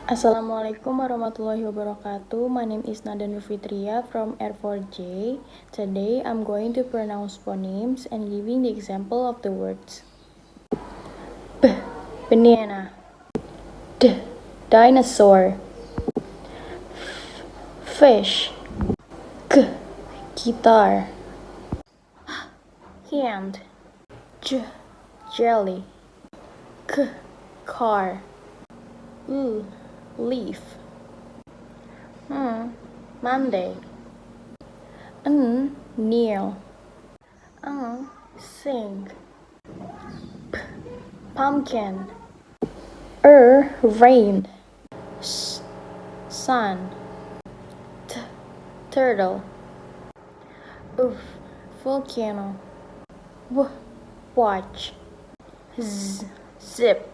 Assalamualaikum warahmatullahi wabarakatuh. My name is Nadha Nur Fitria from R4J. Today I'm going to pronounce phonemes and giving the example of the words. B. Banana. D. Dinosaur. Fish. G. Guitar. Hand. J. Jelly. K. Car. L. Leaf. Monday. Kneel. Sing. Pumpkin. Rain. Sun. Turtle. Volcano. Watch. Zip.